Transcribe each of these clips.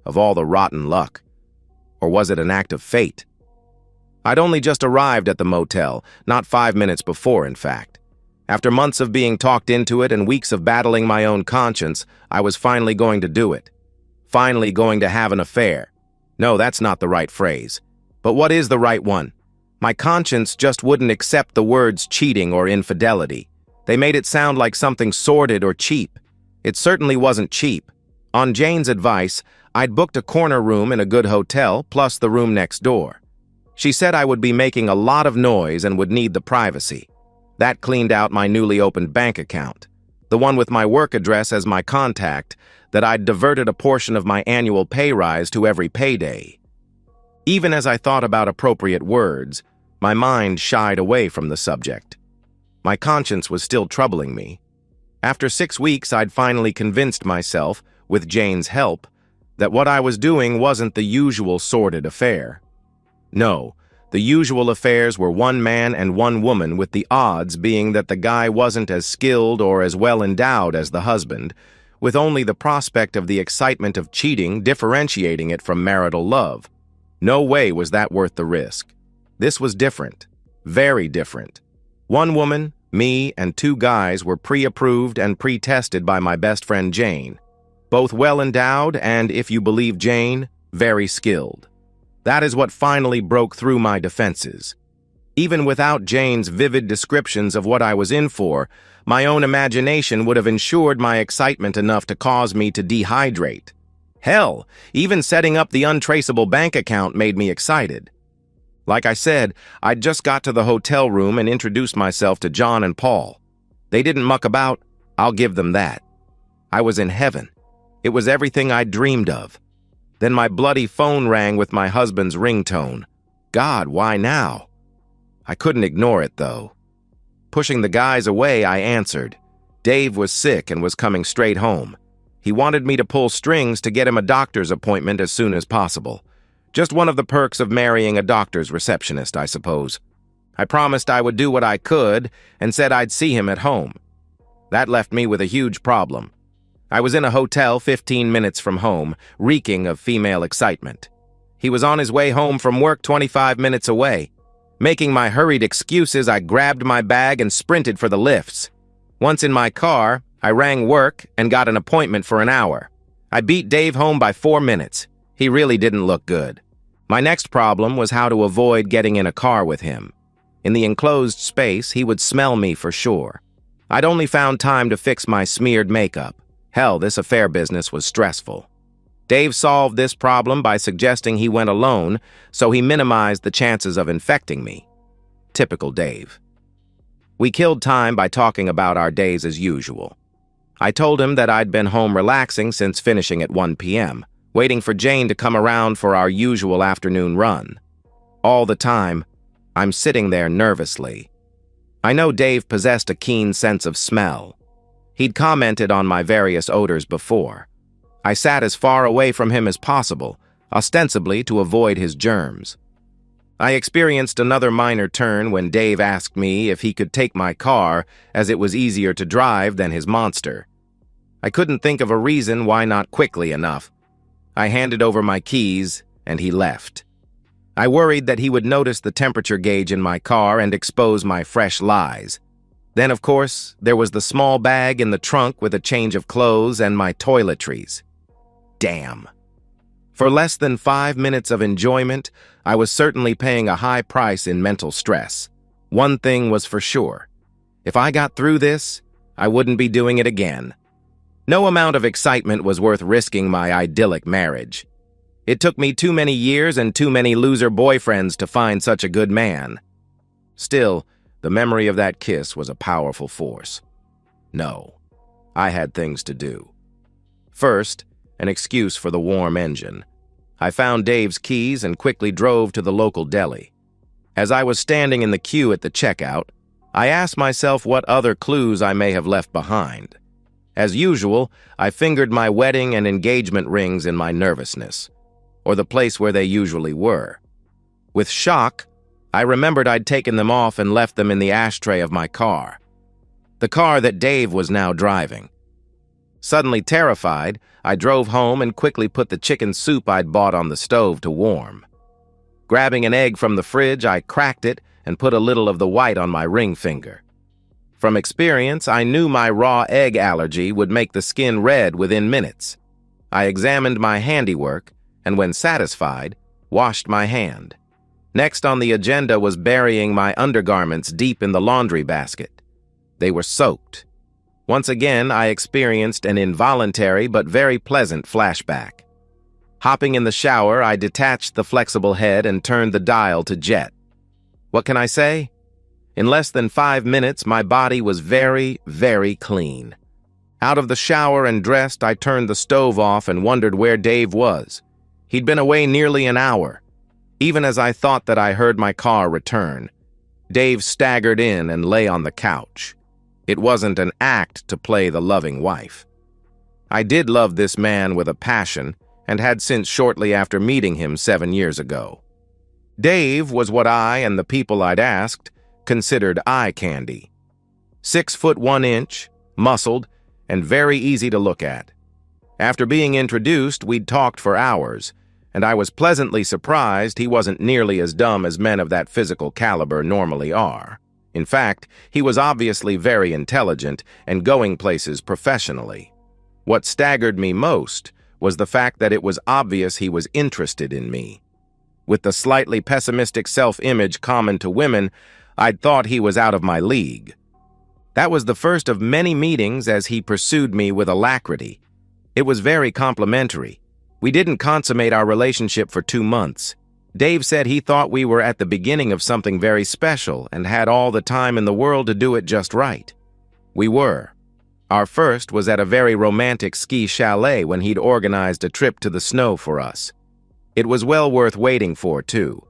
of all the rotten luck? Or was it an act of fate? I'd only just arrived at the motel, not 5 minutes before, in fact. After months of being talked into it and weeks of battling my own conscience, I was finally going to do it. Finally going to have an affair. No, that's not the right phrase. But what is the right one? My conscience just wouldn't accept the words cheating or infidelity. They made it sound like something sordid or cheap. It certainly wasn't cheap. On Jane's advice, I'd booked a corner room in a good hotel, plus the room next door. She said I would be making a lot of noise and would need the privacy. That cleaned out my newly opened bank account, the one with my work address as my contact, that I'd diverted a portion of my annual pay rise to every payday. Even as I thought about appropriate words, my mind shied away from the subject. My conscience was still troubling me. After 6 weeks, I'd finally convinced myself, with Jane's help, that what I was doing wasn't the usual sordid affair. No, the usual affairs were one man and one woman, with the odds being that the guy wasn't as skilled or as well endowed as the husband, with only the prospect of the excitement of cheating differentiating it from marital love. No way was that worth the risk. This was different. Very different. One woman, me, and 2 guys were pre-approved and pre-tested by my best friend Jane. Both well-endowed and, if you believe Jane, very skilled. That is what finally broke through my defenses. Even without Jane's vivid descriptions of what I was in for, my own imagination would have ensured my excitement enough to cause me to dehydrate. Hell, even setting up the untraceable bank account made me excited. Like I said, I'd just got to the hotel room and introduced myself to John and Paul. They didn't muck about, I'll give them that. I was in heaven. It was everything I'd dreamed of. Then my bloody phone rang with my husband's ringtone. God, why now? I couldn't ignore it, though. Pushing the guys away, I answered. Dave was sick and was coming straight home. He wanted me to pull strings to get him a doctor's appointment as soon as possible. Just one of the perks of marrying a doctor's receptionist, I suppose. I promised I would do what I could and said I'd see him at home. That left me with a huge problem. I was in a hotel 15 minutes from home, reeking of female excitement. He was on his way home from work 25 minutes away. Making my hurried excuses, I grabbed my bag and sprinted for the lifts. Once in my car, I rang work and got an appointment for an hour. I beat Dave home by 4 minutes. He really didn't look good. My next problem was how to avoid getting in a car with him. In the enclosed space, he would smell me for sure. I'd only found time to fix my smeared makeup. Hell, this affair business was stressful. Dave solved this problem by suggesting he went alone, so he minimized the chances of infecting me. Typical Dave. We killed time by talking about our days as usual. I told him that I'd been home relaxing since finishing at 1 p.m., waiting for Jane to come around for our usual afternoon run. All the time, I'm sitting there nervously. I know Dave possessed a keen sense of smell. He'd commented on my various odors before. I sat as far away from him as possible, ostensibly to avoid his germs. I experienced another minor turn when Dave asked me if he could take my car, as it was easier to drive than his monster. I couldn't think of a reason why not quickly enough. I handed over my keys, and he left. I worried that he would notice the temperature gauge in my car and expose my fresh lies. Then, of course, there was the small bag in the trunk with a change of clothes and my toiletries. Damn. For less than 5 minutes of enjoyment, I was certainly paying a high price in mental stress. One thing was for sure. If I got through this, I wouldn't be doing it again. No amount of excitement was worth risking my idyllic marriage. It took me too many years and too many loser boyfriends to find such a good man. Still, the memory of that kiss was a powerful force. No, I had things to do. First, an excuse for the warm engine. I found Dave's keys and quickly drove to the local deli. As I was standing in the queue at the checkout, I asked myself what other clues I may have left behind. As usual, I fingered my wedding and engagement rings in my nervousness, or the place where they usually were. With shock, I remembered I'd taken them off and left them in the ashtray of my car. The car that Dave was now driving. Suddenly terrified, I drove home and quickly put the chicken soup I'd bought on the stove to warm. Grabbing an egg from the fridge, I cracked it and put a little of the white on my ring finger. From experience, I knew my raw egg allergy would make the skin red within minutes. I examined my handiwork, and when satisfied, washed my hand. Next on the agenda was burying my undergarments deep in the laundry basket. They were soaked. Once again, I experienced an involuntary but very pleasant flashback. Hopping in the shower, I detached the flexible head and turned the dial to jet. What can I say? In less than 5 minutes, my body was very, very clean. Out of the shower and dressed, I turned the stove off and wondered where Dave was. He'd been away nearly an hour. Even as I thought that I heard my car return, Dave staggered in and lay on the couch. It wasn't an act to play the loving wife. I did love this man with a passion, and had since shortly after meeting him 7 years ago. Dave was what I and the people I'd asked considered eye candy. 6 foot 1 inch, muscled, and very easy to look at. After being introduced, we'd talked for hours, and I was pleasantly surprised he wasn't nearly as dumb as men of that physical caliber normally are. In fact, he was obviously very intelligent and going places professionally. What staggered me most was the fact that it was obvious he was interested in me. With the slightly pessimistic self-image common to women, I'd thought he was out of my league. That was the first of many meetings as he pursued me with alacrity. It was very complimentary. We didn't consummate our relationship for 2 months. Dave said he thought we were at the beginning of something very special and had all the time in the world to do it just right. We were. Our first was at a very romantic ski chalet when he'd organized a trip to the snow for us. It was well worth waiting for, too.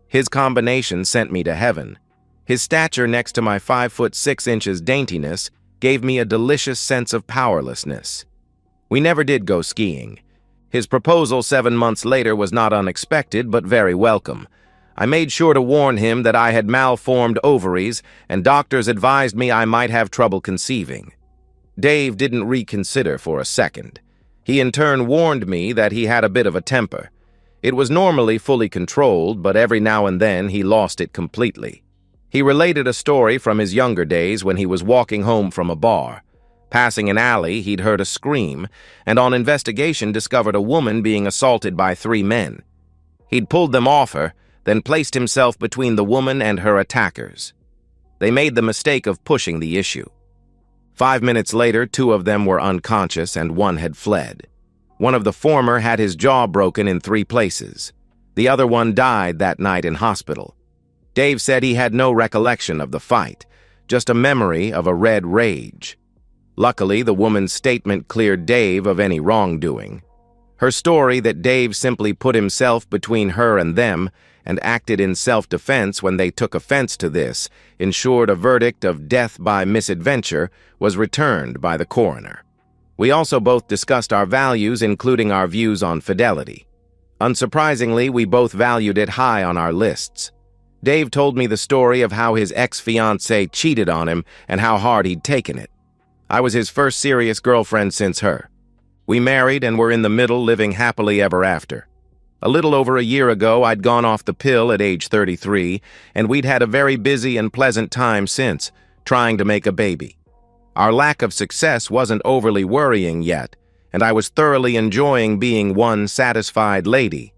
His combination sent me to heaven. His stature next to my 5 foot 6 inches daintiness gave me a delicious sense of powerlessness. We never did go skiing. His proposal 7 months later was not unexpected, but very welcome. I made sure to warn him that I had malformed ovaries, and doctors advised me I might have trouble conceiving. Dave didn't reconsider for a second. He in turn warned me that he had a bit of a temper. It was normally fully controlled, but every now and then he lost it completely. He related a story from his younger days when he was walking home from a bar. Passing an alley, he'd heard a scream, and on investigation discovered a woman being assaulted by 3 men. He'd pulled them off her, then placed himself between the woman and her attackers. They made the mistake of pushing the issue. 5 minutes later, 2 of them were unconscious and 1 had fled. One of the former had his jaw broken in 3 places. The other one died that night in hospital. Dave said he had no recollection of the fight, just a memory of a red rage. Luckily, the woman's statement cleared Dave of any wrongdoing. Her story that Dave simply put himself between her and them and acted in self-defense when they took offense to this ensured a verdict of death by misadventure was returned by the coroner. We also both discussed our values, including our views on fidelity. Unsurprisingly, we both valued it high on our lists. Dave told me the story of how his ex-fiancée cheated on him and how hard he'd taken it. I was his first serious girlfriend since her. We married and were in the middle, living happily ever after. A little over a year ago, I'd gone off the pill at age 33, and we'd had a very busy and pleasant time since, trying to make a baby. Our lack of success wasn't overly worrying yet, and I was thoroughly enjoying being one satisfied lady.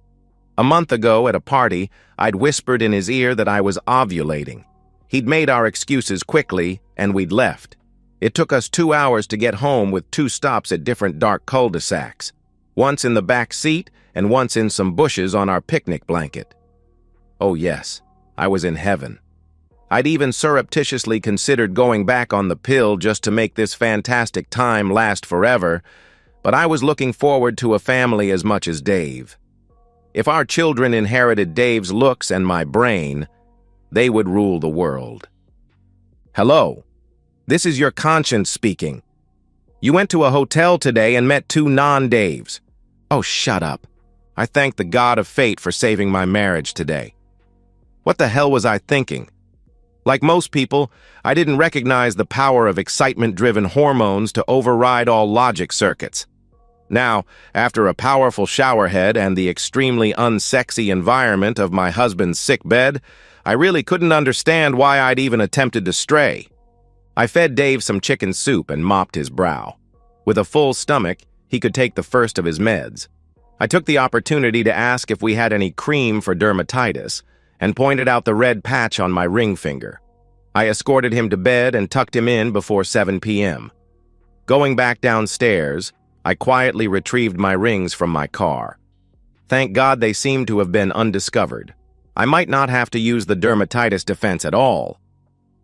A month ago at a party, I'd whispered in his ear that I was ovulating. He'd made our excuses quickly, and we'd left. It took us 2 hours to get home with 2 stops at different dark cul-de-sacs, once in the back seat and once in some bushes on our picnic blanket. Oh yes, I was in heaven. I'd even surreptitiously considered going back on the pill just to make this fantastic time last forever, but I was looking forward to a family as much as Dave. If our children inherited Dave's looks and my brain, they would rule the world. Hello, this is your conscience speaking. You went to a hotel today and met 2 non-Daves. Oh, shut up. I thank the God of fate for saving my marriage today. What the hell was I thinking? Like most people, I didn't recognize the power of excitement-driven hormones to override all logic circuits. Now, after a powerful showerhead and the extremely unsexy environment of my husband's sick bed, I really couldn't understand why I'd even attempted to stray. I fed Dave some chicken soup and mopped his brow. With a full stomach, he could take the first of his meds. I took the opportunity to ask if we had any cream for dermatitis, and pointed out the red patch on my ring finger. I escorted him to bed and tucked him in before 7 p.m. Going back downstairs, I quietly retrieved my rings from my car. Thank God they seemed to have been undiscovered. I might not have to use the dermatitis defense at all.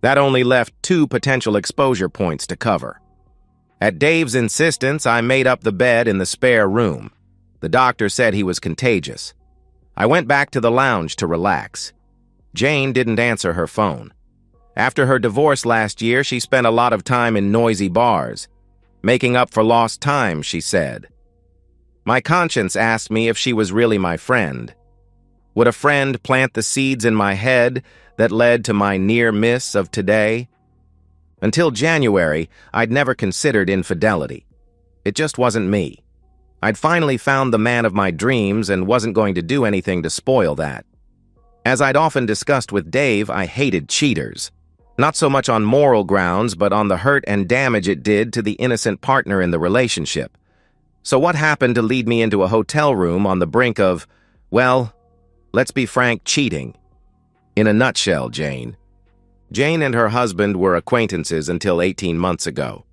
That only left 2 potential exposure points to cover. At Dave's insistence, I made up the bed in the spare room. The doctor said he was contagious. I went back to the lounge to relax. Jane didn't answer her phone. After her divorce last year, she spent a lot of time in noisy bars. Making up for lost time, she said. My conscience asked me if she was really my friend. Would a friend plant the seeds in my head that led to my near miss of today? Until January, I'd never considered infidelity. It just wasn't me. I'd finally found the man of my dreams and wasn't going to do anything to spoil that. As I'd often discussed with Dave, I hated cheaters. Not so much on moral grounds, but on the hurt and damage it did to the innocent partner in the relationship. So what happened to lead me into a hotel room on the brink of, well, let's be frank, cheating? In a nutshell, Jane. Jane and her husband were acquaintances until 18 months ago.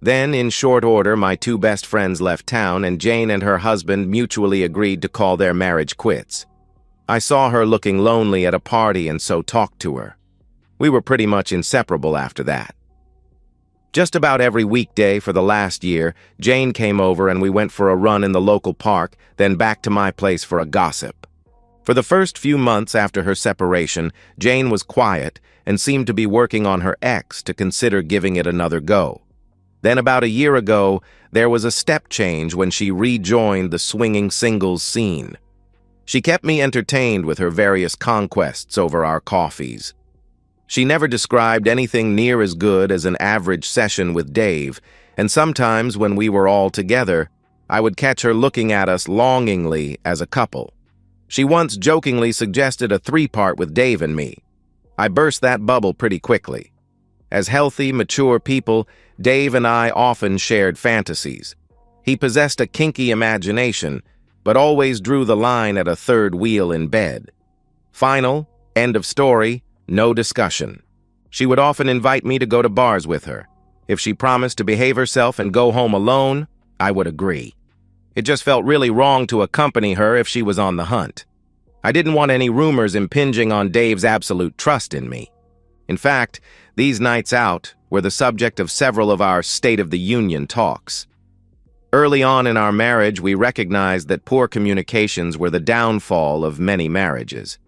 Then, in short order, my 2 best friends left town, and Jane and her husband mutually agreed to call their marriage quits. I saw her looking lonely at a party and so talked to her. We were pretty much inseparable after that. Just about every weekday for the last year, Jane came over and we went for a run in the local park, then back to my place for a gossip. For the first few months after her separation, Jane was quiet and seemed to be working on her ex to consider giving it another go. Then about a year ago, there was a step change when she rejoined the swinging singles scene. She kept me entertained with her various conquests over our coffees. She never described anything near as good as an average session with Dave, and sometimes when we were all together, I would catch her looking at us longingly as a couple. She once jokingly suggested a 3-part with Dave and me. I burst that bubble pretty quickly. As healthy, mature people, Dave and I often shared fantasies. He possessed a kinky imagination, but always drew the line at a 3rd wheel in bed. Final, end of story, no discussion. She would often invite me to go to bars with her. If she promised to behave herself and go home alone, I would agree. It just felt really wrong to accompany her if she was on the hunt. I didn't want any rumors impinging on Dave's absolute trust in me. In fact, these nights out were the subject of several of our State of the Union talks. Early on in our marriage, we recognized that poor communications were the downfall of many marriages.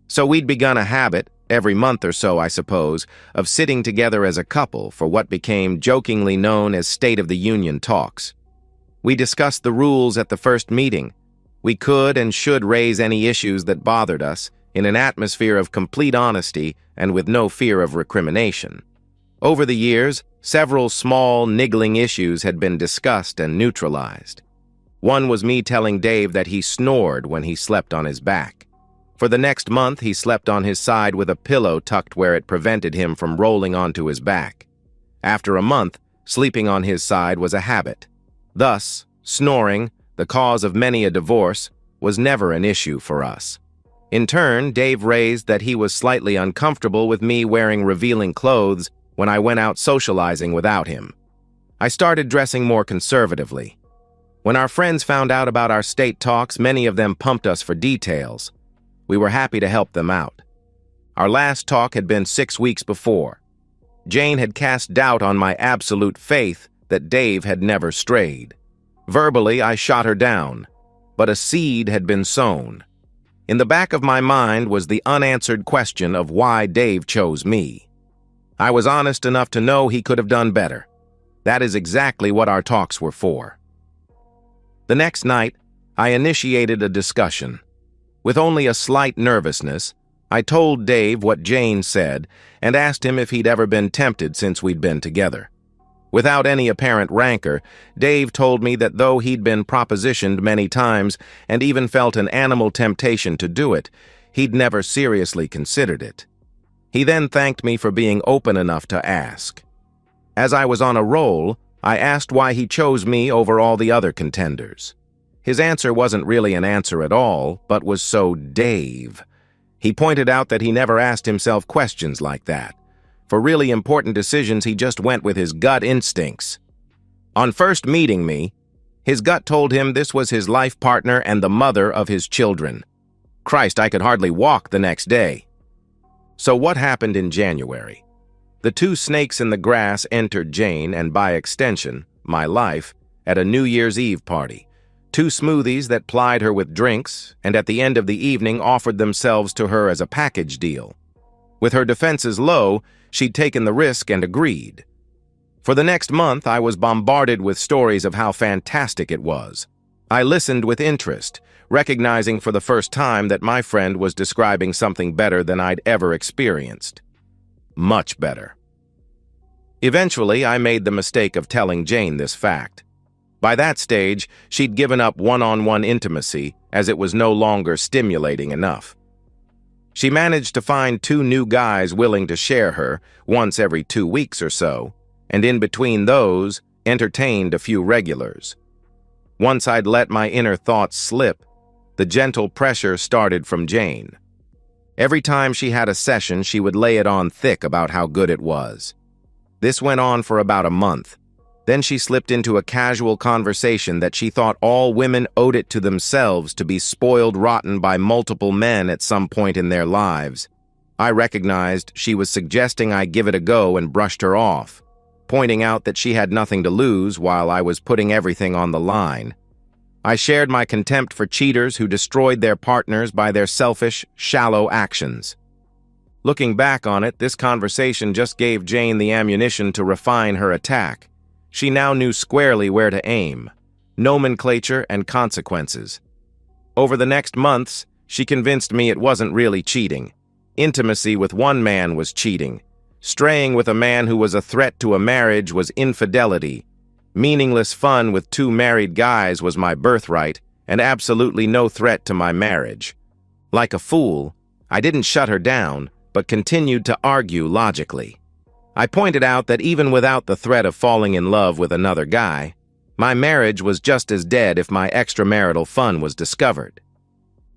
So we'd begun a habit, every month or so I suppose, of sitting together as a couple for what became jokingly known as State of the Union talks. We discussed the rules at the first meeting. We could and should raise any issues that bothered us in an atmosphere of complete honesty and with no fear of recrimination. Over the years, several small, niggling issues had been discussed and neutralized. One was me telling Dave that he snored when he slept on his back. For the next month, he slept on his side with a pillow tucked where it prevented him from rolling onto his back. After a month, sleeping on his side was a habit. Thus, snoring, the cause of many a divorce, was never an issue for us. In turn, Dave raised that he was slightly uncomfortable with me wearing revealing clothes when I went out socializing without him. I started dressing more conservatively. When our friends found out about our state talks, many of them pumped us for details. We were happy to help them out. Our last talk had been 6 weeks before. Jane had cast doubt on my absolute faith that Dave had never strayed. Verbally, I shot her down, but a seed had been sown. In the back of my mind was the unanswered question of why Dave chose me. I was honest enough to know he could have done better. That is exactly what our talks were for. The next night, I initiated a discussion. With only a slight nervousness, I told Dave what Jane said and asked him if he'd ever been tempted since we'd been together. Without any apparent rancor, Dave told me that though he'd been propositioned many times and even felt an animal temptation to do it, he'd never seriously considered it. He then thanked me for being open enough to ask. As I was on a roll, I asked why he chose me over all the other contenders. His answer wasn't really an answer at all, but was so Dave. He pointed out that he never asked himself questions like that. For really important decisions, he just went with his gut instincts. On first meeting me, his gut told him this was his life partner and the mother of his children. Christ, I could hardly walk the next day. So what happened in January? The two snakes in the grass entered Jane, and by extension, my life, at a New Year's Eve party. Two smoothies that plied her with drinks, and at the end of the evening offered themselves to her as a package deal. With her defenses low, she'd taken the risk and agreed. For the next month, I was bombarded with stories of how fantastic it was. I listened with interest, recognizing for the first time that my friend was describing something better than I'd ever experienced. Much better. Eventually, I made the mistake of telling Jane this fact. By that stage, she'd given up one-on-one intimacy as it was no longer stimulating enough. She managed to find two new guys willing to share her once every 2 weeks or so, and in between those, entertained a few regulars. Once I'd let my inner thoughts slip, the gentle pressure started from Jane. Every time she had a session, she would lay it on thick about how good it was. This went on for about a month. Then she slipped into a casual conversation that she thought all women owed it to themselves to be spoiled rotten by multiple men at some point in their lives. I recognized she was suggesting I give it a go and brushed her off, pointing out that she had nothing to lose while I was putting everything on the line. I shared my contempt for cheaters who destroyed their partners by their selfish, shallow actions. Looking back on it, this conversation just gave Jane the ammunition to refine her attack. She now knew squarely where to aim: nomenclature and consequences. Over the next months, she convinced me it wasn't really cheating. Intimacy with one man was cheating. Straying with a man who was a threat to a marriage was infidelity. Meaningless fun with two married guys was my birthright, and absolutely no threat to my marriage. Like a fool, I didn't shut her down, but continued to argue logically. I pointed out that even without the threat of falling in love with another guy, my marriage was just as dead if my extramarital fun was discovered.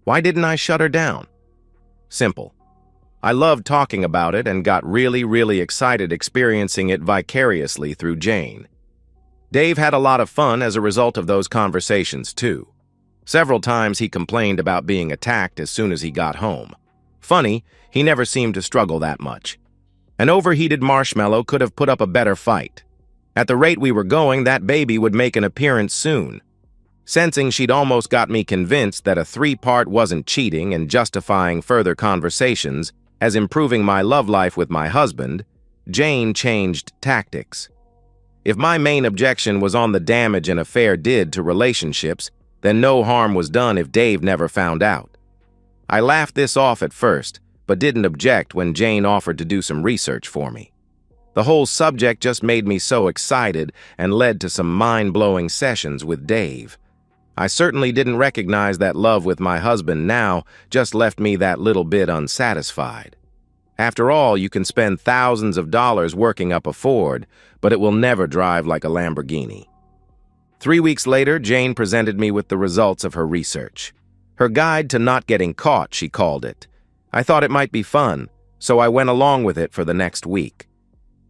Why didn't I shut her down? Simple. I loved talking about it and got really excited experiencing it vicariously through Jane. Dave had a lot of fun as a result of those conversations, too. Several times he complained about being attacked as soon as he got home. Funny, he never seemed to struggle that much. An overheated marshmallow could have put up a better fight. At the rate we were going, that baby would make an appearance soon. Sensing she'd almost got me convinced that a 3-part wasn't cheating and justifying further conversations as improving my love life with my husband, Jane changed tactics. If my main objection was on the damage an affair did to relationships, then no harm was done if Dave never found out. I laughed this off at first, but didn't object when Jane offered to do some research for me. The whole subject just made me so excited and led to some mind-blowing sessions with Dave. I certainly didn't recognize that love with my husband now just left me that little bit unsatisfied. After all, you can spend thousands of dollars working up a Ford, but it will never drive like a Lamborghini. 3 weeks later, Jane presented me with the results of her research. Her guide to not getting caught, she called it. I thought it might be fun, so I went along with it for the next week.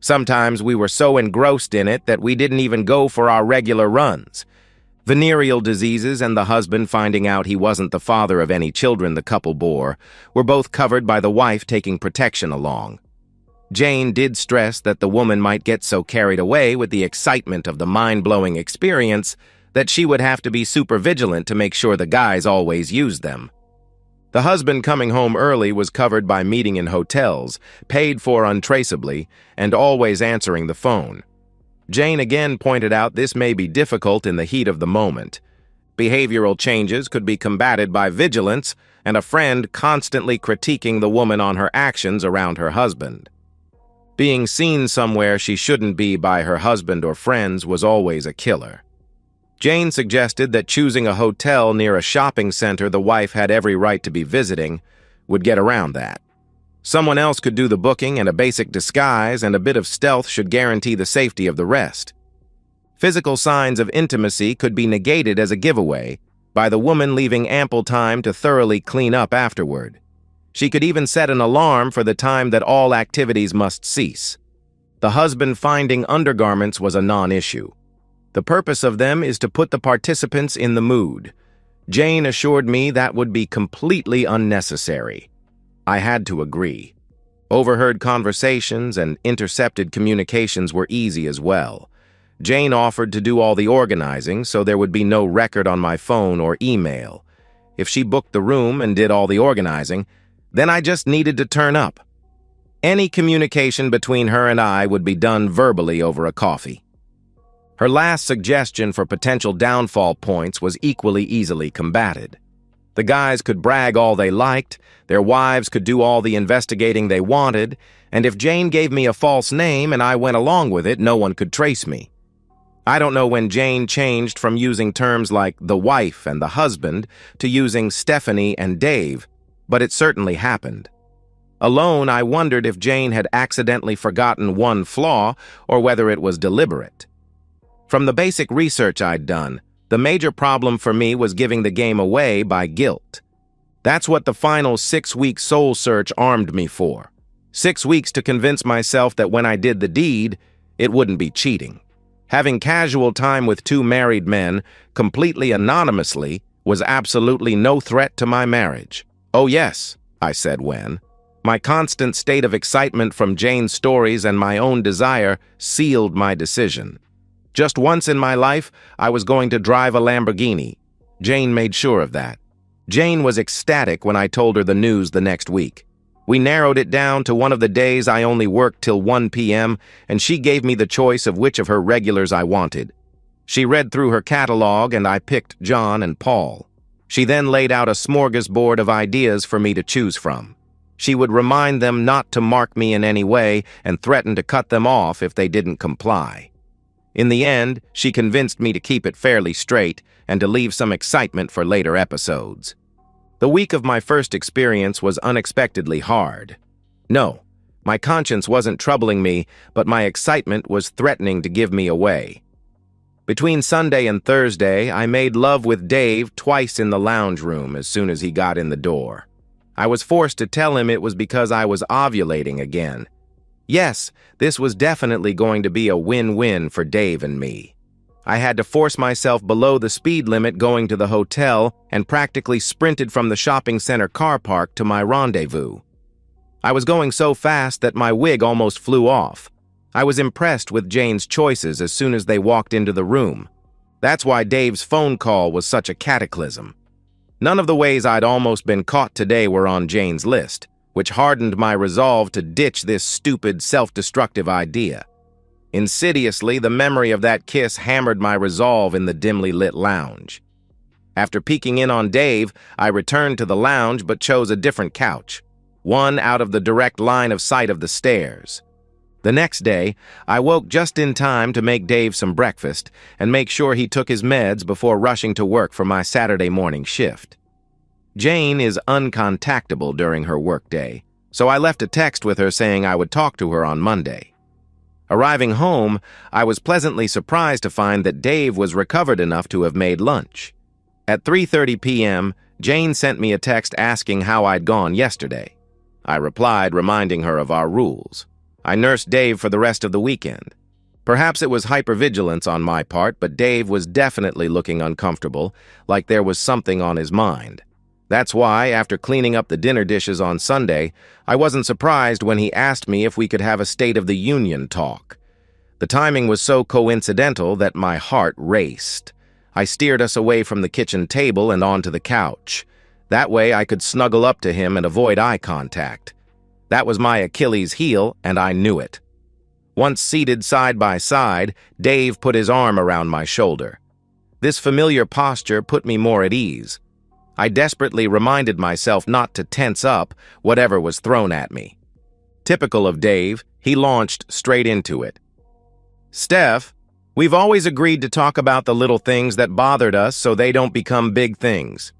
Sometimes we were so engrossed in it that we didn't even go for our regular runs. Venereal diseases and the husband finding out he wasn't the father of any children the couple bore were both covered by the wife taking protection along. Jane did stress that the woman might get so carried away with the excitement of the mind-blowing experience that she would have to be super vigilant to make sure the guys always used them. The husband coming home early was covered by meeting in hotels, paid for untraceably, and always answering the phone. Jane again pointed out this may be difficult in the heat of the moment. Behavioral changes could be combated by vigilance and a friend constantly critiquing the woman on her actions around her husband. Being seen somewhere she shouldn't be by her husband or friends was always a killer. Jane suggested that choosing a hotel near a shopping center the wife had every right to be visiting would get around that. Someone else could do the booking, and a basic disguise and a bit of stealth should guarantee the safety of the rest. Physical signs of intimacy could be negated as a giveaway by the woman leaving ample time to thoroughly clean up afterward. She could even set an alarm for the time that all activities must cease. The husband finding undergarments was a non-issue. The purpose of them is to put the participants in the mood. Jane assured me that would be completely unnecessary. I had to agree. Overheard conversations and intercepted communications were easy as well. Jane offered to do all the organizing, so there would be no record on my phone or email. If she booked the room and did all the organizing, then I just needed to turn up. Any communication between her and I would be done verbally over a coffee. Her last suggestion for potential downfall points was equally easily combated. The guys could brag all they liked, their wives could do all the investigating they wanted, and if Jane gave me a false name and I went along with it, no one could trace me. I don't know when Jane changed from using terms like the wife and the husband to using Stephanie and Dave, but it certainly happened. Alone, I wondered if Jane had accidentally forgotten one flaw or whether it was deliberate. From the basic research I'd done, the major problem for me was giving the game away by guilt. That's what the final 6-week soul search armed me for. 6 weeks to convince myself that when I did the deed, it wouldn't be cheating. Having casual time with 2 married men, completely anonymously, was absolutely no threat to my marriage. "Oh yes," I said when. My constant state of excitement from Jane's stories and my own desire sealed my decision. Just once in my life, I was going to drive a Lamborghini. Jane made sure of that. Jane was ecstatic when I told her the news the next week. We narrowed it down to one of the days I only worked till 1 p.m., and she gave me the choice of which of her regulars I wanted. She read through her catalog, and I picked John and Paul. She then laid out a smorgasbord of ideas for me to choose from. She would remind them not to mark me in any way and threaten to cut them off if they didn't comply. In the end, she convinced me to keep it fairly straight and to leave some excitement for later episodes. The week of my first experience was unexpectedly hard. No, my conscience wasn't troubling me, but my excitement was threatening to give me away. Between Sunday and Thursday, I made love with Dave twice in the lounge room as soon as he got in the door. I was forced to tell him it was because I was ovulating again. Yes, this was definitely going to be a win-win for Dave and me. I had to force myself below the speed limit going to the hotel and practically sprinted from the shopping center car park to my rendezvous. I was going so fast that my wig almost flew off. I was impressed with Jane's choices as soon as they walked into the room. That's why Dave's phone call was such a cataclysm. None of the ways I'd almost been caught today were on Jane's list, which hardened my resolve to ditch this stupid, self-destructive idea. Insidiously, the memory of that kiss hammered my resolve in the dimly lit lounge. After peeking in on Dave, I returned to the lounge but chose a different couch, one out of the direct line of sight of the stairs. The next day, I woke just in time to make Dave some breakfast and make sure he took his meds before rushing to work for my Saturday morning shift. Jane is uncontactable during her workday, so I left a text with her saying I would talk to her on Monday. Arriving home, I was pleasantly surprised to find that Dave was recovered enough to have made lunch. At 3:30 p.m., Jane sent me a text asking how I'd gone yesterday. I replied, reminding her of our rules. I nursed Dave for the rest of the weekend. Perhaps it was hypervigilance on my part, but Dave was definitely looking uncomfortable, like there was something on his mind. That's why, after cleaning up the dinner dishes on Sunday, I wasn't surprised when he asked me if we could have a State of the Union talk. The timing was so coincidental that my heart raced. I steered us away from the kitchen table and onto the couch. That way I could snuggle up to him and avoid eye contact. That was my Achilles heel, and I knew it. Once seated side by side, Dave put his arm around my shoulder. This familiar posture put me more at ease. I desperately reminded myself not to tense up whatever was thrown at me. Typical of Dave, he launched straight into it. "Steph, we've always agreed to talk about the little things that bothered us so they don't become big things."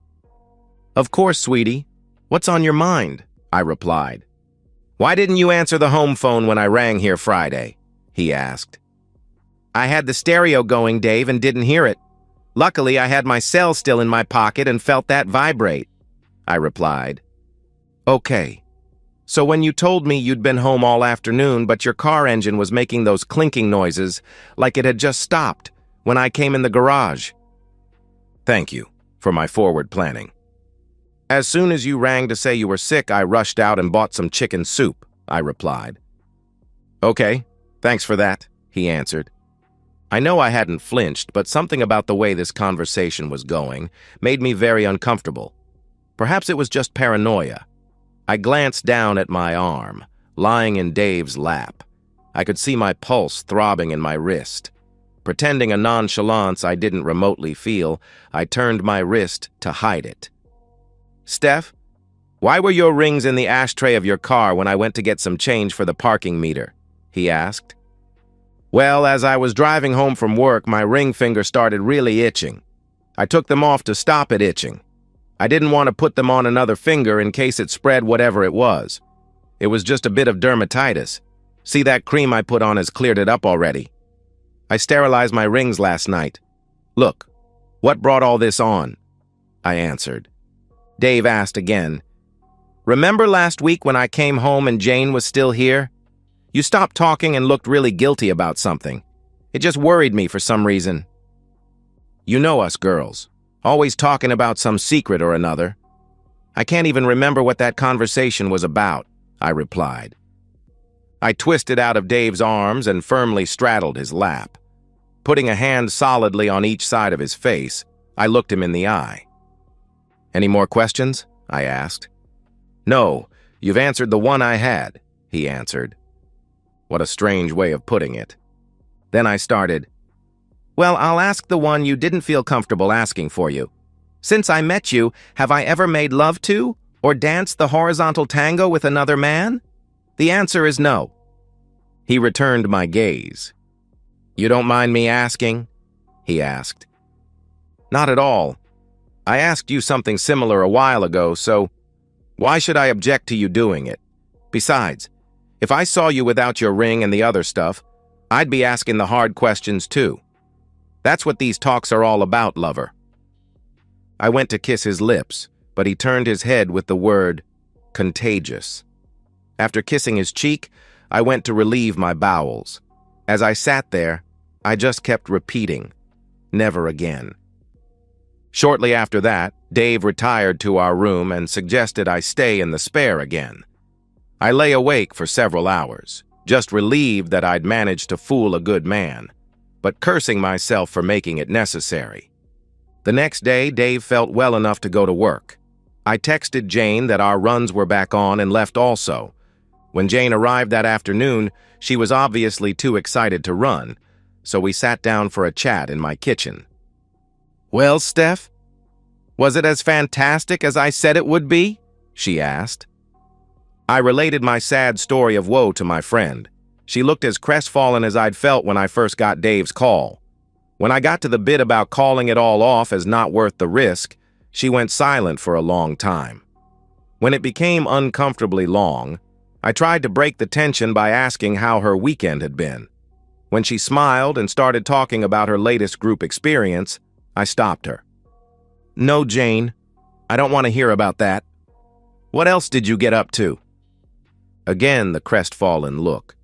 "Of course, sweetie. What's on your mind?" I replied. "Why didn't you answer the home phone when I rang here Friday?" he asked. "I had the stereo going, Dave, and didn't hear it. Luckily, I had my cell still in my pocket and felt that vibrate," I replied. "Okay. So when you told me you'd been home all afternoon but your car engine was making those clinking noises like it had just stopped when I came in the garage." "Thank you for my forward planning. As soon as you rang to say you were sick, I rushed out and bought some chicken soup," I replied. "Okay, thanks for that," he answered. I know I hadn't flinched, but something about the way this conversation was going made me very uncomfortable. Perhaps it was just paranoia. I glanced down at my arm, lying in Dave's lap. I could see my pulse throbbing in my wrist. Pretending a nonchalance I didn't remotely feel, I turned my wrist to hide it. "Steph, why were your rings in the ashtray of your car when I went to get some change for the parking meter?" he asked. "Well, as I was driving home from work, my ring finger started really itching. I took them off to stop it itching. I didn't want to put them on another finger in case it spread whatever it was. It was just a bit of dermatitis. See, that cream I put on has cleared it up already. I sterilized my rings last night. Look, what brought all this on?" I answered. Dave asked again, "Remember last week when I came home and Jane was still here? You stopped talking and looked really guilty about something. It just worried me for some reason." "You know us girls, always talking about some secret or another. I can't even remember what that conversation was about," I replied. I twisted out of Dave's arms and firmly straddled his lap. Putting a hand solidly on each side of his face, I looked him in the eye. "Any more questions?" I asked. "No, you've answered the one I had," he answered. What a strange way of putting it. Then I started, "Well, I'll ask the one you didn't feel comfortable asking for you. Since I met you, have I ever made love to or danced the horizontal tango with another man? The answer is no." He returned my gaze. "You don't mind me asking?" he asked. "Not at all. I asked you something similar a while ago, so why should I object to you doing it? Besides, if I saw you without your ring and the other stuff, I'd be asking the hard questions too. That's what these talks are all about, lover." I went to kiss his lips, but he turned his head with the word, "contagious." After kissing his cheek, I went to relieve my bowels. As I sat there, I just kept repeating, "Never again." Shortly after that, Dave retired to our room and suggested I stay in the spare again. I lay awake for several hours, just relieved that I'd managed to fool a good man, but cursing myself for making it necessary. The next day, Dave felt well enough to go to work. I texted Jane that our runs were back on and left also. When Jane arrived that afternoon, she was obviously too excited to run, so we sat down for a chat in my kitchen. "Well, Steph, was it as fantastic as I said it would be?" she asked. I related my sad story of woe to my friend. She looked as crestfallen as I'd felt when I first got Dave's call. When I got to the bit about calling it all off as not worth the risk, she went silent for a long time. When it became uncomfortably long, I tried to break the tension by asking how her weekend had been. When she smiled and started talking about her latest group experience, I stopped her. "No, Jane, I don't want to hear about that. What else did you get up to?" Again, the crestfallen look.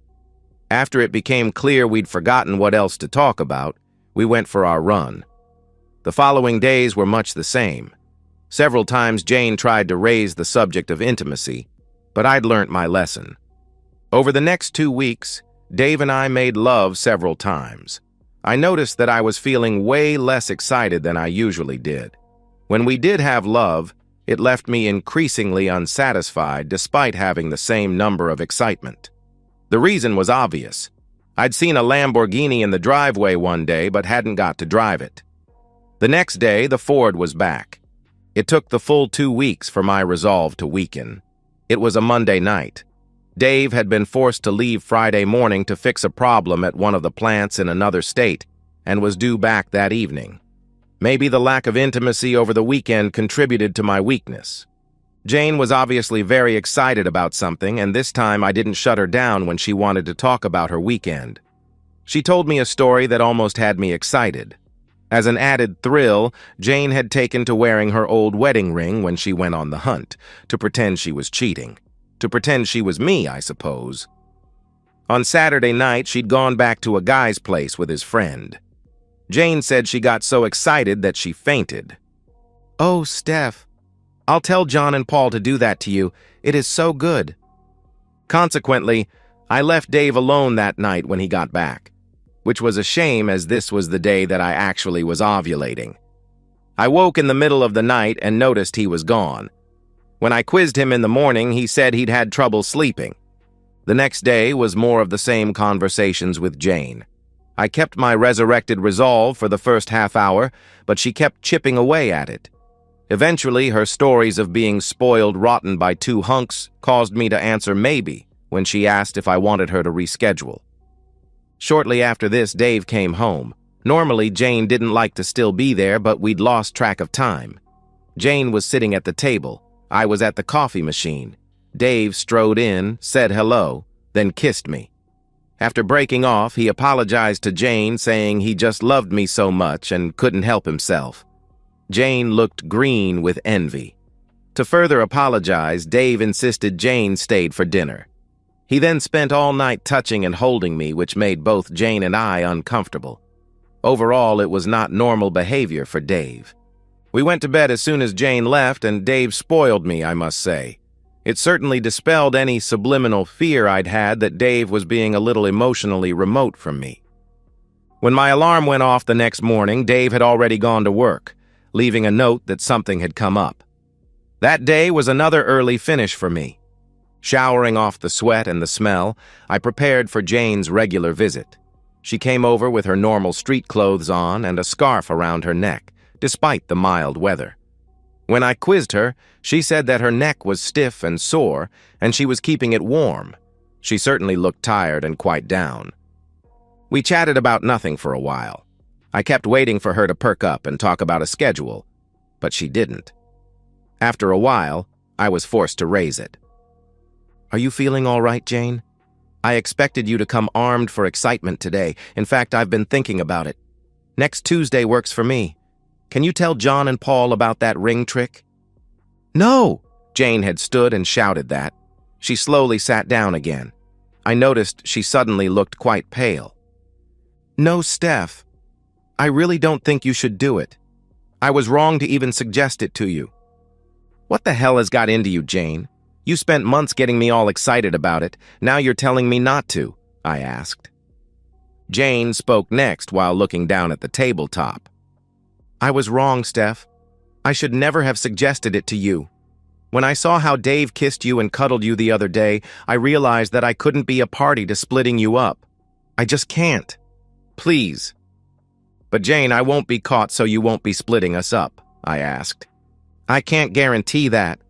After it became clear we'd forgotten what else to talk about, we went for our run. The following days were much the same. Several times Jane tried to raise the subject of intimacy, but I'd learnt my lesson. Over the next 2 weeks, Dave and I made love several times. I noticed that I was feeling way less excited than I usually did. When we did have love, it left me increasingly unsatisfied despite having the same number of excitement. The reason was obvious. I'd seen a Lamborghini in the driveway one day but hadn't got to drive it. The next day, the Ford was back. It took the full 2 weeks for my resolve to weaken. It was a Monday night. Dave had been forced to leave Friday morning to fix a problem at one of the plants in another state and was due back that evening. Maybe the lack of intimacy over the weekend contributed to my weakness. Jane was obviously very excited about something, and this time I didn't shut her down when she wanted to talk about her weekend. She told me a story that almost had me excited. As an added thrill, Jane had taken to wearing her old wedding ring when she went on the hunt, to pretend she was cheating. To pretend she was me, I suppose. On Saturday night, she'd gone back to a guy's place with his friend. Jane said she got so excited that she fainted. "Oh, Steph, I'll tell John and Paul to do that to you. It is so good." Consequently, I left Dave alone that night when he got back, which was a shame as this was the day that I actually was ovulating. I woke in the middle of the night and noticed he was gone. When I quizzed him in the morning, he said he'd had trouble sleeping. The next day was more of the same conversations with Jane. I kept my resurrected resolve for the first half hour, but she kept chipping away at it. Eventually, her stories of being spoiled rotten by 2 hunks caused me to answer maybe when she asked if I wanted her to reschedule. Shortly after this, Dave came home. Normally, Jane didn't like to still be there, but we'd lost track of time. Jane was sitting at the table. I was at the coffee machine. Dave strode in, said hello, then kissed me. After breaking off, he apologized to Jane, saying he just loved me so much and couldn't help himself. Jane looked green with envy. To further apologize, Dave insisted Jane stayed for dinner. He then spent all night touching and holding me, which made both Jane and I uncomfortable. Overall, it was not normal behavior for Dave. We went to bed as soon as Jane left, and Dave spoiled me, I must say. It certainly dispelled any subliminal fear I'd had that Dave was being a little emotionally remote from me. When my alarm went off the next morning, Dave had already gone to work, leaving a note that something had come up. That day was another early finish for me. Showering off the sweat and the smell, I prepared for Jane's regular visit. She came over with her normal street clothes on and a scarf around her neck, despite the mild weather. When I quizzed her, she said that her neck was stiff and sore, and she was keeping it warm. She certainly looked tired and quite down. We chatted about nothing for a while. I kept waiting for her to perk up and talk about a schedule, but she didn't. After a while, I was forced to raise it. "Are you feeling all right, Jane? I expected you to come armed for excitement today. In fact, I've been thinking about it. Next Tuesday works for me. Can you tell John and Paul about that ring trick?" "No!" Jane had stood and shouted that. She slowly sat down again. I noticed she suddenly looked quite pale. "No, Steph. I really don't think you should do it. I was wrong to even suggest it to you." "What the hell has got into you, Jane? You spent months getting me all excited about it. Now you're telling me not to," I asked. Jane spoke next while looking down at the tabletop. "I was wrong, Steph. I should never have suggested it to you. When I saw how Dave kissed you and cuddled you the other day, I realized that I couldn't be a party to splitting you up. I just can't. Please." "But Jane, I won't be caught so you won't be splitting us up," I asked. "I can't guarantee that.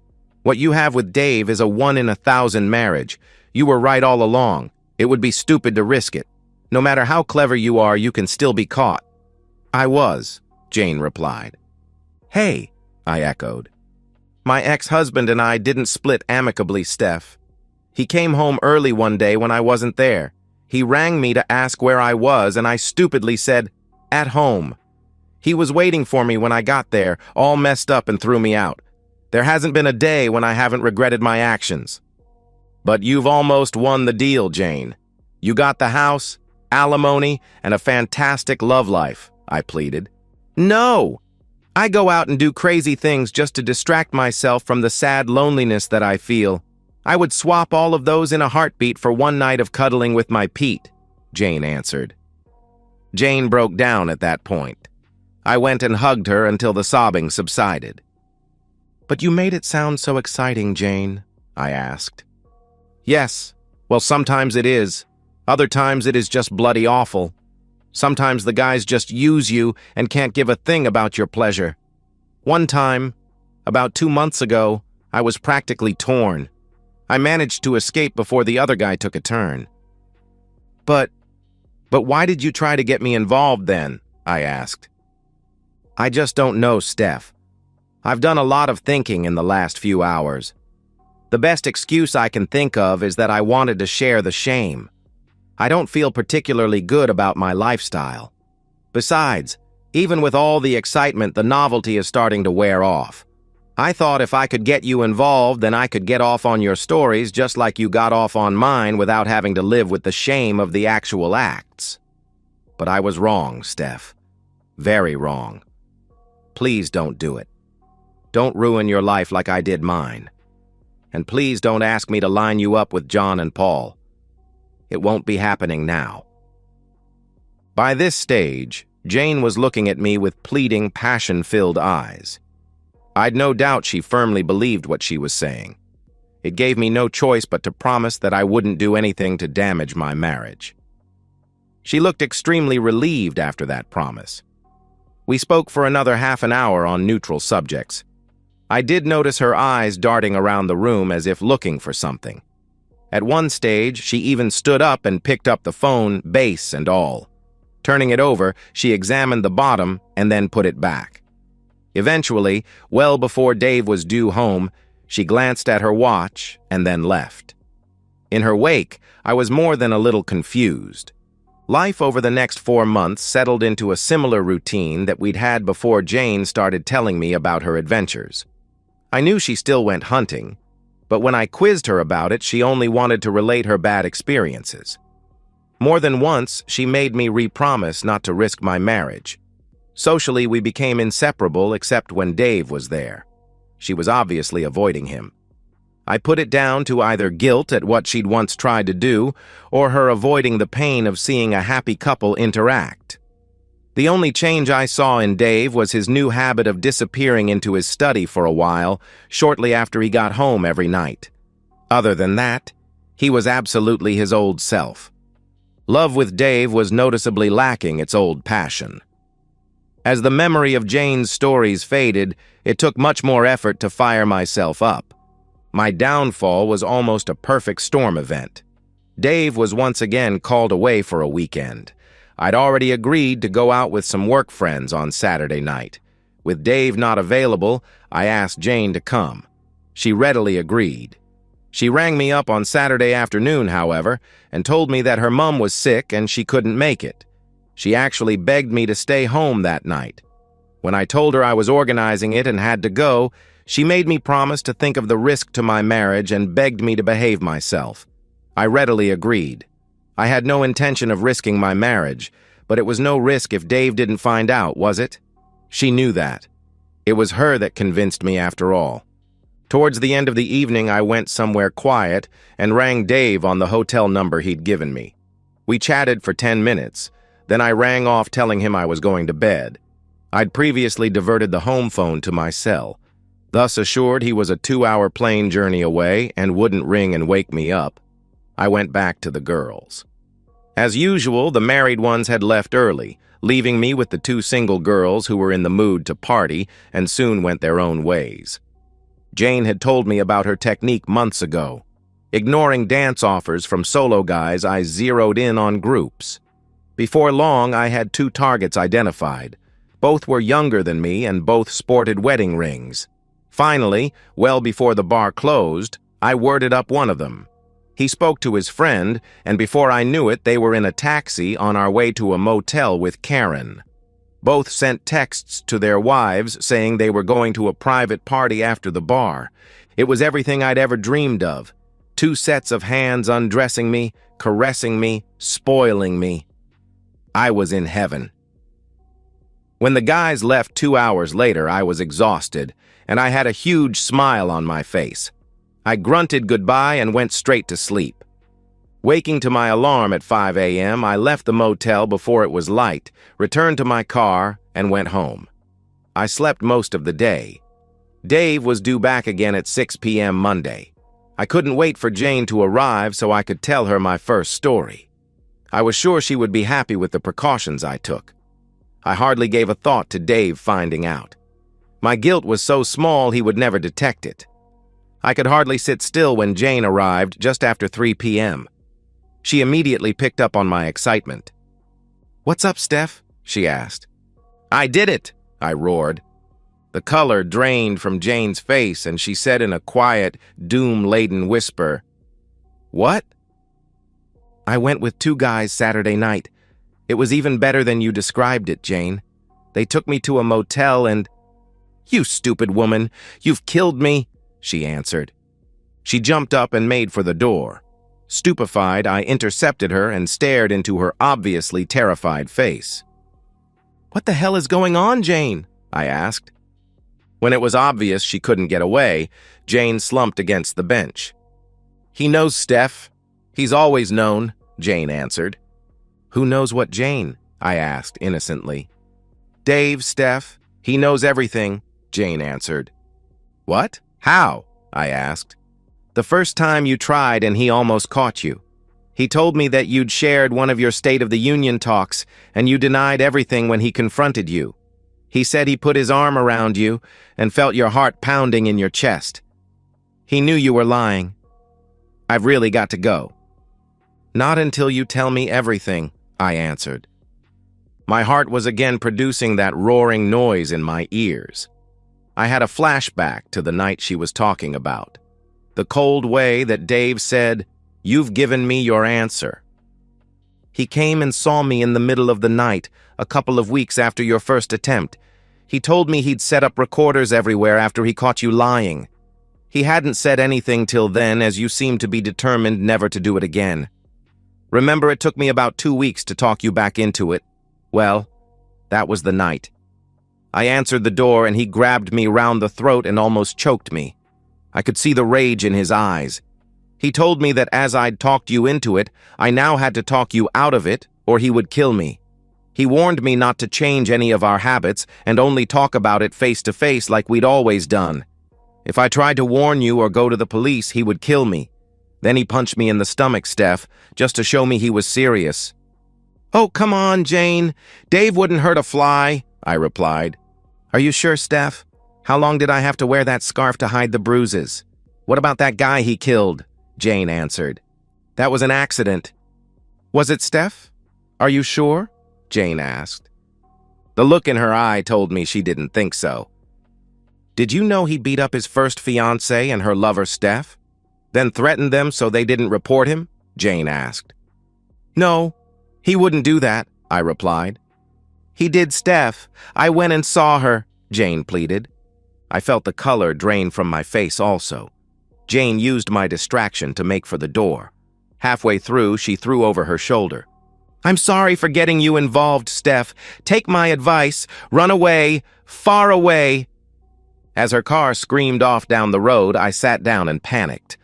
What you have with Dave is a 1-in-1,000 marriage. You were right all along. It would be stupid to risk it. No matter how clever you are, you can still be caught." "I was," Jane replied. "Hey," I echoed. "My ex-husband and I didn't split amicably, Steph. He came home early one day when I wasn't there. He rang me to ask where I was, and I stupidly said, 'At home.' He was waiting for me when I got there, all messed up, and threw me out. There hasn't been a day when I haven't regretted my actions." "But you've almost won the deal, Jane. You got the house, alimony, and a fantastic love life," I pleaded. "No! I go out and do crazy things just to distract myself from the sad loneliness that I feel. I would swap all of those in a heartbeat for one night of cuddling with my Pete," Jane answered. Jane broke down at that point. I went and hugged her until the sobbing subsided. "But you made it sound so exciting, Jane," I asked. "Yes. Well, sometimes it is. Other times it is just bloody awful. Sometimes the guys just use you and can't give a thing about your pleasure. One time, about 2 months ago, I was practically torn. I managed to escape before the other guy took a turn. But why did you try to get me involved then? I asked. I just don't know, Steph. I've done a lot of thinking in the last few hours. The best excuse I can think of is that I wanted to share the shame. I don't feel particularly good about my lifestyle. Besides, even with all the excitement, the novelty is starting to wear off. I thought if I could get you involved, then I could get off on your stories just like you got off on mine without having to live with the shame of the actual acts. But I was wrong, Steph. Very wrong. Please don't do it. Don't ruin your life like I did mine. And please don't ask me to line you up with John and Paul. It won't be happening now. By this stage, Jane was looking at me with pleading, passion-filled eyes. I'd no doubt she firmly believed what she was saying. It gave me no choice but to promise that I wouldn't do anything to damage my marriage. She looked extremely relieved after that promise. We spoke for another half an hour on neutral subjects. I did notice her eyes darting around the room as if looking for something. At one stage, she even stood up and picked up the phone, base and all. Turning it over, she examined the bottom and then put it back. Eventually, well before Dave was due home, she glanced at her watch and then left. In her wake, I was more than a little confused. Life over the next 4 months settled into a similar routine that we'd had before Jane started telling me about her adventures. I knew she still went hunting, but when I quizzed her about it, she only wanted to relate her bad experiences. More than once, she made me re-promise not to risk my marriage. Socially, we became inseparable except when Dave was there. She was obviously avoiding him. I put it down to either guilt at what she'd once tried to do, or her avoiding the pain of seeing a happy couple interact. The only change I saw in Dave was his new habit of disappearing into his study for a while, shortly after he got home every night. Other than that, he was absolutely his old self. Love with Dave was noticeably lacking its old passion. As the memory of Jane's stories faded, it took much more effort to fire myself up. My downfall was almost a perfect storm event. Dave was once again called away for a weekend. I'd already agreed to go out with some work friends on Saturday night. With Dave not available, I asked Jane to come. She readily agreed. She rang me up on Saturday afternoon, however, and told me that her mom was sick and she couldn't make it. She actually begged me to stay home that night. When I told her I was organizing it and had to go, she made me promise to think of the risk to my marriage and begged me to behave myself. I readily agreed. I had no intention of risking my marriage, but it was no risk if Dave didn't find out, was it? She knew that. It was her that convinced me after all. Towards the end of the evening, I went somewhere quiet and rang Dave on the hotel number he'd given me. We chatted for 10 minutes. Then I rang off telling him I was going to bed. I'd previously diverted the home phone to my cell. Thus assured he was a 2-hour plane journey away and wouldn't ring and wake me up, I went back to the girls. As usual, the married ones had left early, leaving me with the 2 single girls who were in the mood to party and soon went their own ways. Jane had told me about her technique months ago. Ignoring dance offers from solo guys, I zeroed in on groups. Before long, I had 2 targets identified. Both were younger than me and both sported wedding rings. Finally, well before the bar closed, I worded up one of them. He spoke to his friend, and before I knew it, they were in a taxi on our way to a motel with Karen. Both sent texts to their wives saying they were going to a private party after the bar. It was everything I'd ever dreamed of. 2 sets of hands undressing me, caressing me, spoiling me. I was in heaven. When the guys left 2 hours later, I was exhausted, and I had a huge smile on my face. I grunted goodbye and went straight to sleep. Waking to my alarm at 5 a.m., I left the motel before it was light, returned to my car, and went home. I slept most of the day. Dave was due back again at 6 p.m. Monday. I couldn't wait for Jane to arrive so I could tell her my first story. I was sure she would be happy with the precautions I took. I hardly gave a thought to Dave finding out. My guilt was so small he would never detect it. I could hardly sit still when Jane arrived just after 3 p.m. She immediately picked up on my excitement. "What's up, Steph?" she asked. "I did it!" I roared. The color drained from Jane's face, and she said in a quiet, doom-laden whisper, "What?" "I went with 2 guys Saturday night. It was even better than you described it, Jane. They took me to a motel and—" "You stupid woman! You've killed me!" she answered. She jumped up and made for the door. Stupefied, I intercepted her and stared into her obviously terrified face. "What the hell is going on, Jane?" I asked. When it was obvious she couldn't get away, Jane slumped against the bench. "He knows Steph. He's always known," Jane answered. "Who knows what Jane?" I asked innocently. "Dave, Steph. He knows everything," Jane answered. "What? How?" I asked. "The first time you tried and he almost caught you. He told me that you'd shared one of your State of the Union talks and you denied everything when he confronted you. He said he put his arm around you and felt your heart pounding in your chest. He knew you were lying. I've really got to go." "Not until you tell me everything," I answered. My heart was again producing that roaring noise in my ears. I had a flashback to the night she was talking about. The cold way that Dave said, "You've given me your answer." "He came and saw me in the middle of the night, a couple of weeks after your first attempt. He told me he'd set up recorders everywhere after he caught you lying. He hadn't said anything till then, as you seemed to be determined never to do it again. Remember, it took me about 2 weeks to talk you back into it? Well, that was the night. I answered the door and he grabbed me round the throat and almost choked me. I could see the rage in his eyes. He told me that as I'd talked you into it, I now had to talk you out of it, or he would kill me. He warned me not to change any of our habits and only talk about it face to face like we'd always done. If I tried to warn you or go to the police, he would kill me. Then he punched me in the stomach, Steph, just to show me he was serious." "Oh, come on, Jane. Dave wouldn't hurt a fly," I replied. "Are you sure, Steph? How long did I have to wear that scarf to hide the bruises? What about that guy he killed?" Jane answered. "That was an accident." "Was it, Steph? Are you sure?" Jane asked. The look in her eye told me she didn't think so. "Did you know he beat up his first fiancée and her lover, Steph? Then threatened them so they didn't report him?" Jane asked. "No, he wouldn't do that," I replied. "He did, Steph. I went and saw her," Jane pleaded. I felt the color drain from my face also. Jane used my distraction to make for the door. Halfway through, she threw over her shoulder. "I'm sorry for getting you involved, Steph. Take my advice. Run away. Far away." As her car screamed off down the road, I sat down and panicked.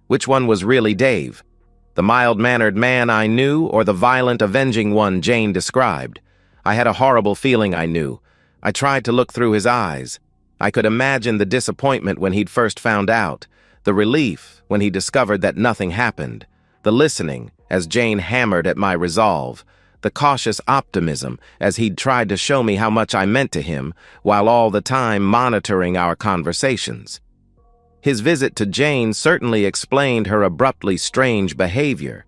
Which one was really Dave? The mild-mannered man I knew, or the violent, avenging one Jane described? I had a horrible feeling I knew. I tried to look through his eyes. I could imagine the disappointment when he'd first found out, the relief when he discovered that nothing happened, the listening as Jane hammered at my resolve, the cautious optimism as he'd tried to show me how much I meant to him, while all the time monitoring our conversations. His visit to Jane certainly explained her abruptly strange behavior.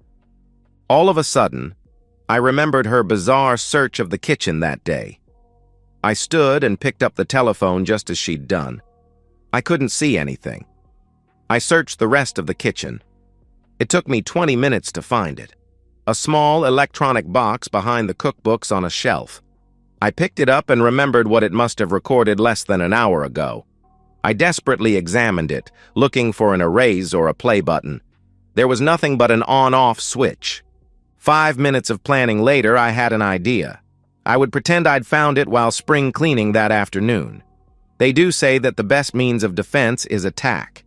All of a sudden, I remembered her bizarre search of the kitchen that day. I stood and picked up the telephone just as she'd done. I couldn't see anything. I searched the rest of the kitchen. It took me 20 minutes to find it. A small electronic box behind the cookbooks on a shelf. I picked it up and remembered what it must have recorded less than an hour ago. I desperately examined it, looking for an erase or a play button. There was nothing but an on-off switch. 5 minutes of planning later, I had an idea. I would pretend I'd found it while spring cleaning that afternoon. They do say that the best means of defense is attack.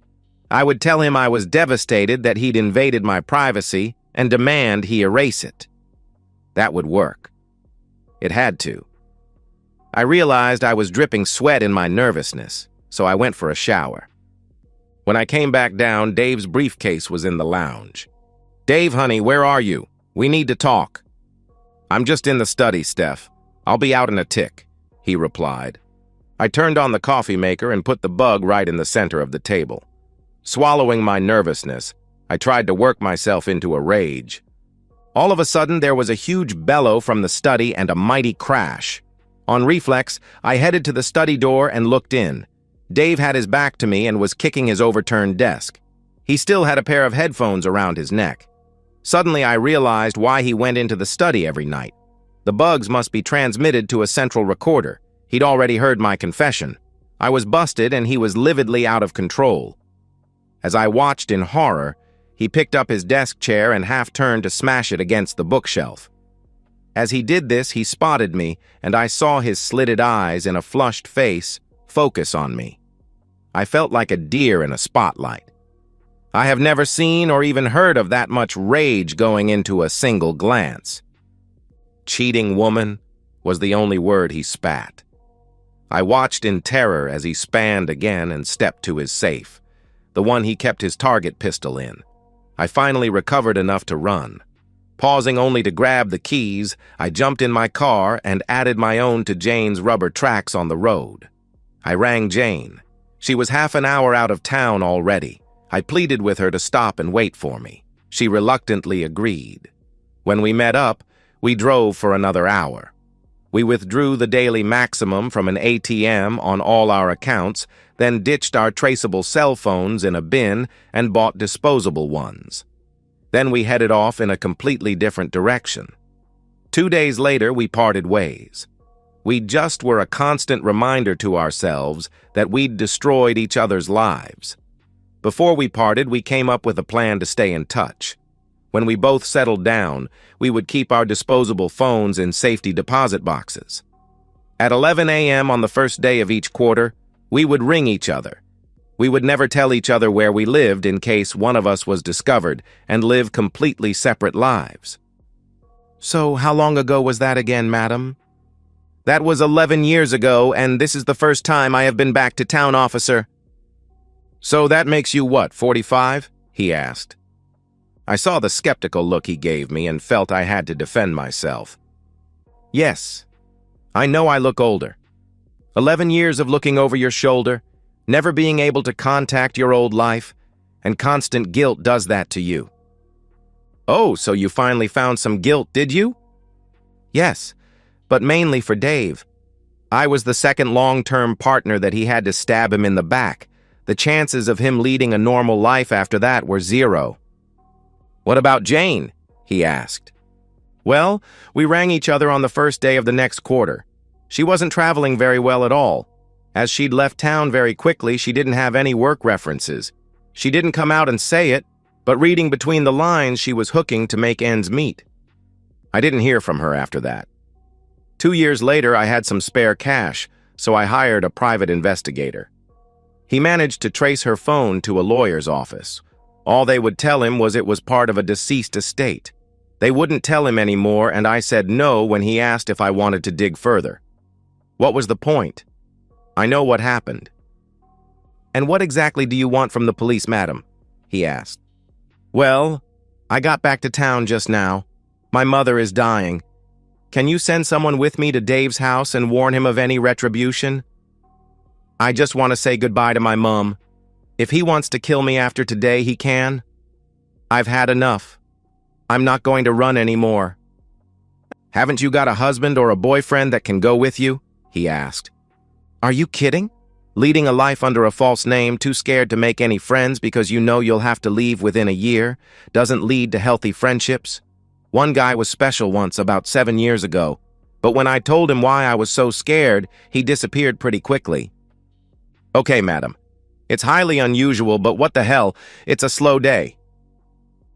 I would tell him I was devastated that he'd invaded my privacy and demand he erase it. That would work. It had to. I realized I was dripping sweat in my nervousness, so I went for a shower. When I came back down, Dave's briefcase was in the lounge. "Dave, honey, where are you? We need to talk," "I'm just in the study, Steph. I'll be out in a tick," he replied. I turned on the coffee maker and put the bug right in the center of the table. Swallowing my nervousness, I tried to work myself into a rage. All of a sudden, there was a huge bellow from the study and a mighty crash. On reflex, I headed to the study door and looked in. Dave had his back to me and was kicking his overturned desk. He still had a pair of headphones around his neck. Suddenly, I realized why he went into the study every night. The bugs must be transmitted to a central recorder. He'd already heard my confession. I was busted and he was lividly out of control. As I watched in horror, he picked up his desk chair and half-turned to smash it against the bookshelf. As he did this, he spotted me, and I saw his slitted eyes and a flushed face focus on me. I felt like a deer in a spotlight. I have never seen or even heard of that much rage going into a single glance. "Cheating woman" was the only word he spat. I watched in terror as he spanned again and stepped to his safe, the one he kept his target pistol in. I finally recovered enough to run. Pausing only to grab the keys, I jumped in my car and added my own to Jane's rubber tracks on the road. I rang Jane. She was half an hour out of town already. I pleaded with her to stop and wait for me. She reluctantly agreed. When we met up, we drove for another hour. We withdrew the daily maximum from an ATM on all our accounts, then ditched our traceable cell phones in a bin and bought disposable ones. Then we headed off in a completely different direction. 2 days later, we parted ways. We just were a constant reminder to ourselves that we'd destroyed each other's lives. Before we parted, we came up with a plan to stay in touch. When we both settled down, we would keep our disposable phones in safety deposit boxes. At 11 a.m. on the first day of each quarter, we would ring each other. We would never tell each other where we lived in case one of us was discovered and live completely separate lives. "So how long ago was that again, madam?" "That was 11 years ago, and this is the first time I have been back to town, officer." "So that makes you what, 45? He asked. I saw the skeptical look he gave me and felt I had to defend myself. "Yes, I know I look older. 11 years of looking over your shoulder, never being able to contact your old life, and constant guilt does that to you." "Oh, so you finally found some guilt, did you?" "Yes, but mainly for Dave. I was the second long-term partner that he had to stab him in the back. The chances of him leading a normal life after that were zero." "What about Jane?" he asked. "Well, we rang each other on the first day of the next quarter. She wasn't traveling very well at all. As she'd left town very quickly, she didn't have any work references. She didn't come out and say it, but reading between the lines, she was hooking to make ends meet. I didn't hear from her after that. 2 years later, I had some spare cash, so I hired a private investigator. He managed to trace her phone to a lawyer's office. All they would tell him was it was part of a deceased estate. They wouldn't tell him anymore, and I said no when he asked if I wanted to dig further. What was the point? I know what happened." "And what exactly do you want from the police, madam?" he asked. "Well, I got back to town just now. My mother is dying. Can you send someone with me to Dave's house and warn him of any retribution? I just want to say goodbye to my mom. If he wants to kill me after today, he can. I've had enough. I'm not going to run anymore." "Haven't you got a husband or a boyfriend that can go with you?" he asked. "Are you kidding? Leading a life under a false name, too scared to make any friends because you know you'll have to leave within a year, doesn't lead to healthy friendships? One guy was special once, about 7 years ago, but when I told him why I was so scared, he disappeared pretty quickly." "Okay, madam. It's highly unusual, but what the hell, it's a slow day."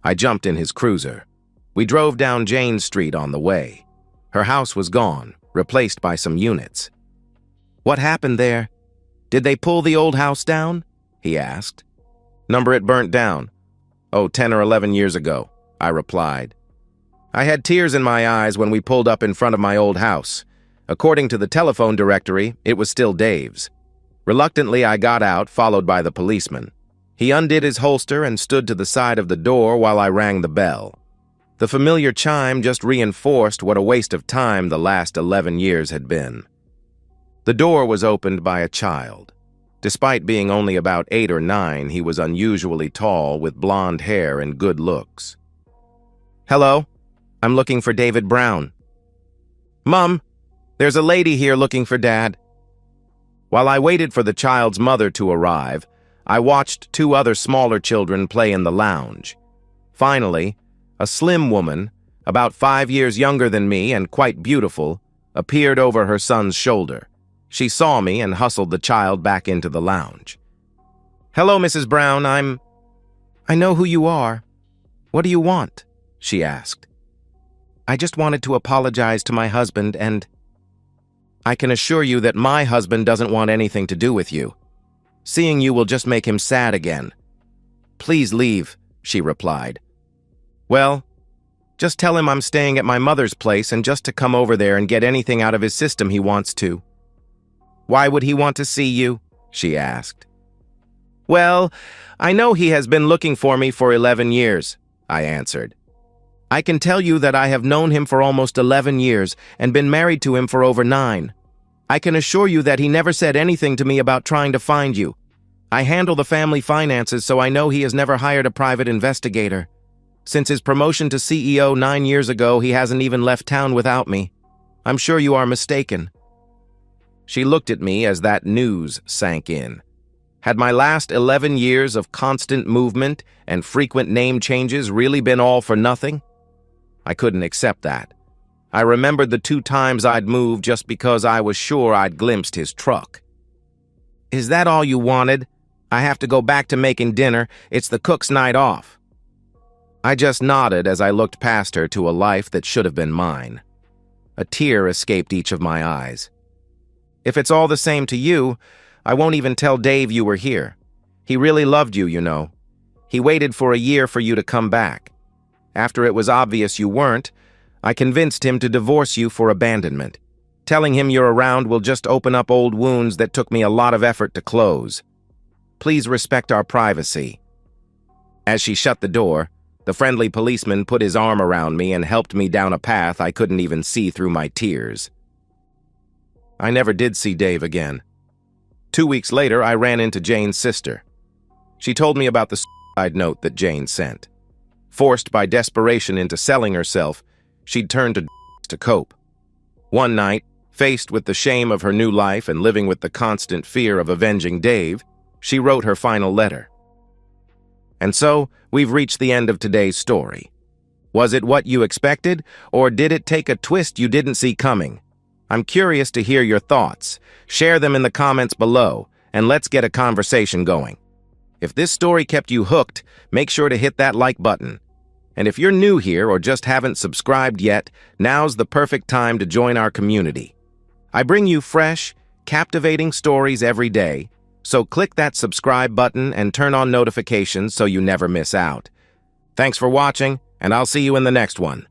I jumped in his cruiser. We drove down Jane Street on the way. Her house was gone, replaced by some units. "What happened there? Did they pull the old house down?" he asked. "Number it burnt down. Oh, 10 or 11 years ago," I replied. I had tears in my eyes when we pulled up in front of my old house. According to the telephone directory, it was still Dave's. Reluctantly, I got out, followed by the policeman. He undid his holster and stood to the side of the door while I rang the bell. The familiar chime just reinforced what a waste of time the last 11 years had been. The door was opened by a child. Despite being only about 8 or 9, he was unusually tall with blonde hair and good looks. "Hello, I'm looking for David Brown." "Mom, there's a lady here looking for Dad." While I waited for the child's mother to arrive, I watched 2 other smaller children play in the lounge. Finally, a slim woman, about 5 years younger than me and quite beautiful, appeared over her son's shoulder. She saw me and hustled the child back into the lounge. "Hello, Mrs. Brown, I know who you are. What do you want?" she asked. "I just wanted to apologize to my husband and—" "I can assure you that my husband doesn't want anything to do with you. Seeing you will just make him sad again." "Please leave," she replied. "Well, just tell him I'm staying at my mother's place and just to come over there and get anything out of his system he wants to." "Why would he want to see you?" she asked. "Well, I know he has been looking for me for 11 years, I answered. "I can tell you that I have known him for almost 11 years and been married to him for over 9. I can assure you that he never said anything to me about trying to find you. I handle the family finances, so I know he has never hired a private investigator. Since his promotion to CEO 9 years ago, he hasn't even left town without me. I'm sure you are mistaken." She looked at me as that news sank in. Had my last 11 years of constant movement and frequent name changes really been all for nothing? I couldn't accept that. I remembered the 2 times I'd moved just because I was sure I'd glimpsed his truck. "Is that all you wanted? I have to go back to making dinner. It's the cook's night off." I just nodded as I looked past her to a life that should have been mine. A tear escaped each of my eyes. "If it's all the same to you, I won't even tell Dave you were here. He really loved you, you know. He waited for a year for you to come back. After it was obvious you weren't, I convinced him to divorce you for abandonment. Telling him you're around will just open up old wounds that took me a lot of effort to close. Please respect our privacy." As she shut the door, the friendly policeman put his arm around me and helped me down a path I couldn't even see through my tears. I never did see Dave again. 2 weeks later, I ran into Jane's sister. She told me about the suicide note that Jane sent. Forced by desperation into selling herself, she'd turned to cope. One night, faced with the shame of her new life and living with the constant fear of avenging Dave, she wrote her final letter. And so, we've reached the end of today's story. Was it what you expected, or did it take a twist you didn't see coming? I'm curious to hear your thoughts. Share them in the comments below, and let's get a conversation going. If this story kept you hooked, make sure to hit that like button. And if you're new here or just haven't subscribed yet, now's the perfect time to join our community. I bring you fresh, captivating stories every day, so click that subscribe button and turn on notifications so you never miss out. Thanks for watching, and I'll see you in the next one.